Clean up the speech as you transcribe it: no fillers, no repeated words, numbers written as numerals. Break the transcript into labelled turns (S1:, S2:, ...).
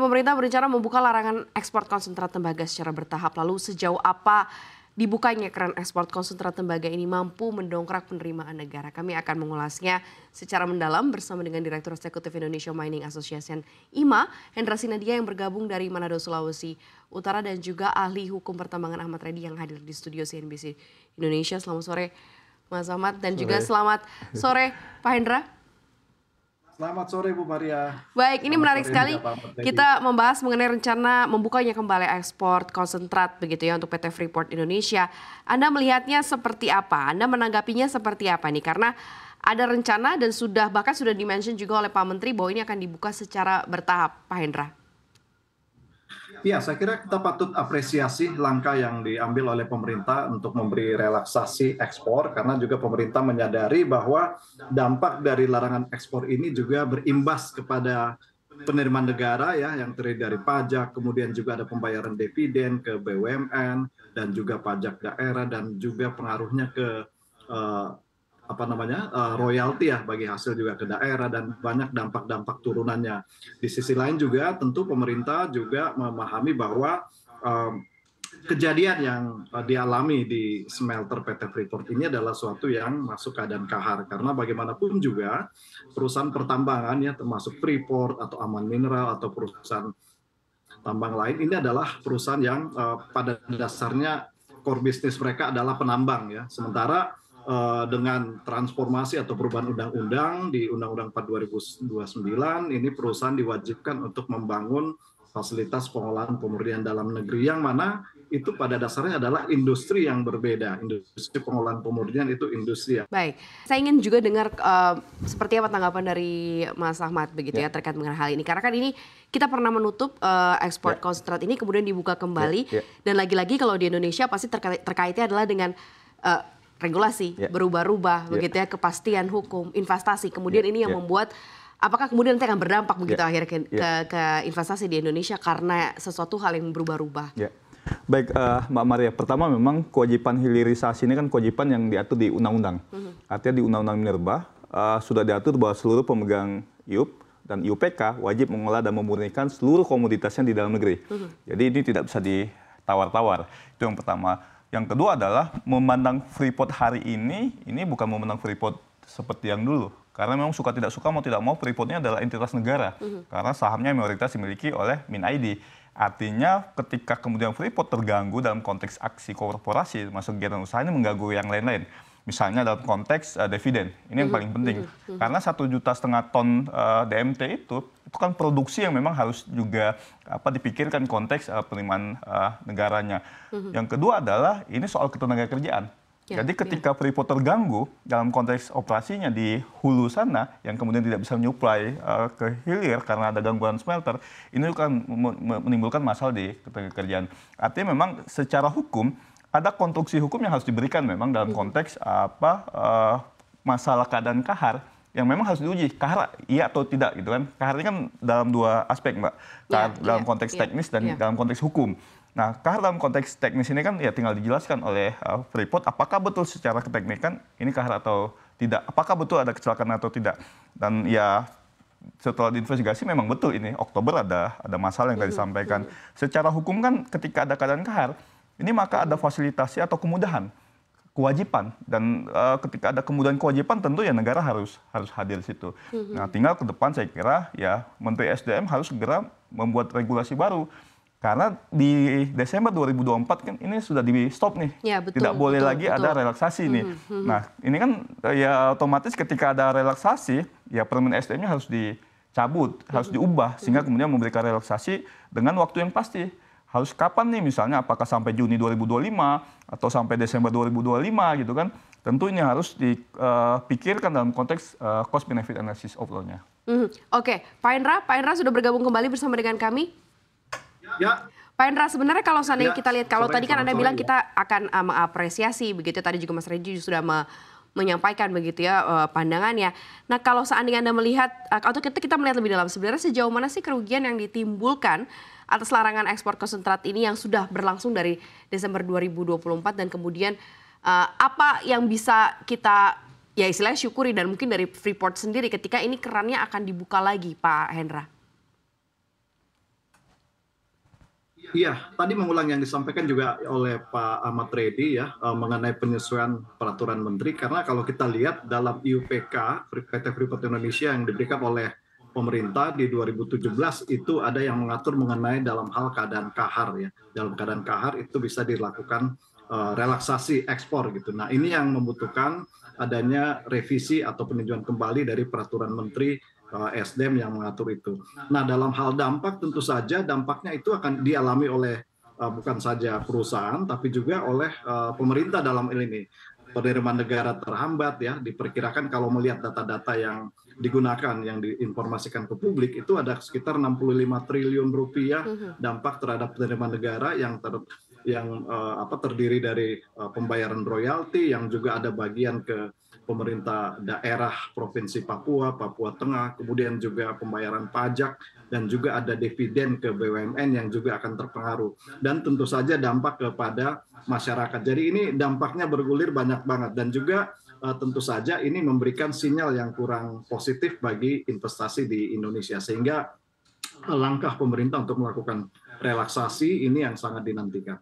S1: pemerintah berencana membuka larangan ekspor konsentrat tembaga secara bertahap. Lalu sejauh apa dibukanya keran ekspor konsentrat tembaga ini mampu mendongkrak penerimaan negara? Kami akan mengulasnya secara mendalam bersama dengan Direktur Eksekutif Indonesia Mining Association IMA, Hendra Sinadia yang bergabung dari Manado, Sulawesi Utara, dan juga ahli hukum pertambangan Ahmad Reddy yang hadir di studio CNBC Indonesia. Selamat sore Mas Ahmad dan juga selamat sore Pak Hendra.
S2: Selamat sore Bu Maria.
S1: Baik, ini menarik sekali kita membahas mengenai rencana membukanya kembali ekspor konsentrat begitu ya untuk PT Freeport Indonesia. Anda melihatnya seperti apa? Anda menanggapinya seperti apa nih? Karena ada rencana dan bahkan sudah dimention juga oleh Pak Menteri bahwa ini akan dibuka secara bertahap, Pak Hendra.
S2: Ya, saya kira kita patut apresiasi langkah yang diambil oleh pemerintah untuk memberi relaksasi ekspor, karena juga pemerintah menyadari bahwa dampak dari larangan ekspor ini juga berimbas kepada penerimaan negara ya, yang terdiri dari pajak, kemudian juga ada pembayaran dividen ke BUMN dan juga pajak daerah, dan juga pengaruhnya ke royalti ya bagi hasil juga ke daerah, dan banyak dampak-dampak turunannya. Di sisi lain juga tentu pemerintah juga memahami bahwa kejadian yang dialami di smelter PT Freeport ini adalah suatu yang masuk keadaan kahar, karena bagaimanapun juga perusahaan pertambangan ya, termasuk Freeport atau Aman Mineral atau perusahaan tambang lain, ini adalah perusahaan yang pada dasarnya core bisnis mereka adalah penambang ya. Sementara dengan transformasi atau perubahan undang-undang di Undang-Undang 4 2029 ini perusahaan diwajibkan untuk membangun fasilitas pengolahan pemurnian dalam negeri, yang mana itu pada dasarnya adalah industri yang berbeda. Industri pengolahan pemurnian itu industri.
S1: Baik, saya ingin juga dengar seperti apa tanggapan dari Mas Ahmad begitu ya terkait dengan hal ini. Karena kan ini kita pernah menutup ekspor konsentrat ini kemudian dibuka kembali, dan lagi-lagi kalau di Indonesia pasti terkaitnya adalah dengan regulasi berubah-ubah begitu ya, kepastian hukum, investasi. Kemudian ini yang membuat apakah kemudian nanti akan berdampak begitu akhirnya ke investasi di Indonesia karena sesuatu hal yang berubah-ubah.
S3: Baik, Mbak Maria, pertama memang kewajiban hilirisasi ini kan kewajiban yang diatur di undang-undang. Artinya di Undang-Undang Minerba sudah diatur bahwa seluruh pemegang IUP dan IUPK wajib mengolah dan memurnikan seluruh komoditasnya di dalam negeri. Jadi ini tidak bisa ditawar-tawar. Itu yang pertama. Yang kedua adalah memandang Freeport hari ini bukan memandang Freeport seperti yang dulu. Karena memang suka tidak suka, mau tidak mau, Freeport-nya adalah entitas negara. Karena sahamnya mayoritas dimiliki oleh MinID. Artinya ketika kemudian Freeport terganggu dalam konteks aksi korporasi, masuk kegiatan usaha, ini mengganggu yang lain-lain. Misalnya dalam konteks dividen, ini yang paling penting. Karena 1,5 juta ton DMT itu kan produksi yang memang harus juga dipikirkan konteks penerimaan negaranya. Yang kedua adalah ini soal ketenagakerjaan. Jadi ketika Freeport terganggu dalam konteks operasinya di hulu sana, yang kemudian tidak bisa menyuplai ke hilir karena ada gangguan smelter, ini kan menimbulkan masalah di ketenagakerjaan. Artinya memang secara hukum, ada konstruksi hukum yang harus diberikan memang dalam konteks masalah keadaan kahar yang memang harus diuji, kahar iya atau tidak gitu kan. Kahar ini kan dalam dua aspek, Mbak. Kahar dalam konteks teknis dan dalam konteks hukum. Nah, kahar dalam konteks teknis ini kan ya tinggal dijelaskan oleh Freeport apakah betul secara keteknikan ini kahar atau tidak, apakah betul ada kecelakaan atau tidak. Dan ya setelah diinvestigasi memang betul ini Oktober ada masalah yang tadi disampaikan. Secara hukum kan ketika ada keadaan kahar, ini maka ada fasilitasi atau kemudahan, kewajiban, dan ketika ada kemudahan kewajiban tentu ya negara harus hadir di situ. Nah, tinggal ke depan saya kira ya Menteri SDM harus segera membuat regulasi baru, karena di Desember 2024 kan ini sudah di stop nih, tidak boleh lagi ada relaksasi nih. Nah, ini kan ya otomatis ketika ada relaksasi ya Permen SDM-nya harus dicabut, harus diubah sehingga kemudian memberikan relaksasi dengan waktu yang pasti. Harus kapan nih, misalnya apakah sampai Juni 2025 atau sampai Desember 2025 gitu kan. Tentu ini harus dipikirkan dalam konteks cost benefit analysis of law-nya.
S1: Oke, Pak Hendra sudah bergabung kembali bersama dengan kami.
S2: Ya.
S1: Pak Hendra, sebenarnya kalau seandainya kita lihat, kalau tadi kan Anda bilang kita akan mengapresiasi begitu, tadi juga Mas Reddy sudah menyampaikan begitu ya pandangannya. Nah, kalau seandainya Anda melihat atau kita melihat lebih dalam, sebenarnya sejauh mana sih kerugian yang ditimbulkan atas larangan ekspor konsentrat ini yang sudah berlangsung dari Desember 2024, dan kemudian apa yang bisa kita ya istilahnya syukuri dan mungkin dari Freeport sendiri ketika ini kerannya akan dibuka lagi, Pak Hendra?
S2: Iya, tadi mengulang yang disampaikan juga oleh Pak Ahmad Reddy ya, mengenai penyesuaian peraturan menteri, karena kalau kita lihat dalam IUPK PT Freeport Indonesia yang diberikan oleh pemerintah di 2017 itu ada yang mengatur mengenai dalam hal keadaan kahar ya. Dalam keadaan kahar itu bisa dilakukan relaksasi ekspor gitu. Nah, ini yang membutuhkan adanya revisi atau peninjauan kembali dari peraturan menteri SDM yang mengatur itu. Nah, dalam hal dampak tentu saja dampaknya itu akan dialami oleh bukan saja perusahaan tapi juga oleh pemerintah dalam hal ini. Penerimaan negara terhambat ya, diperkirakan kalau melihat data-data yang digunakan yang diinformasikan ke publik itu ada sekitar 65 triliun rupiah dampak terhadap penerimaan negara yang terdiri dari pembayaran royalti yang juga ada bagian ke pemerintah daerah Provinsi Papua, Papua Tengah, kemudian juga pembayaran pajak dan juga ada dividen ke BUMN yang juga akan terpengaruh. Dan tentu saja dampak kepada masyarakat. Jadi ini dampaknya bergulir banyak banget dan juga tentu saja ini memberikan sinyal yang kurang positif bagi investasi di Indonesia sehingga langkah pemerintah untuk melakukan relaksasi ini yang sangat dinantikan.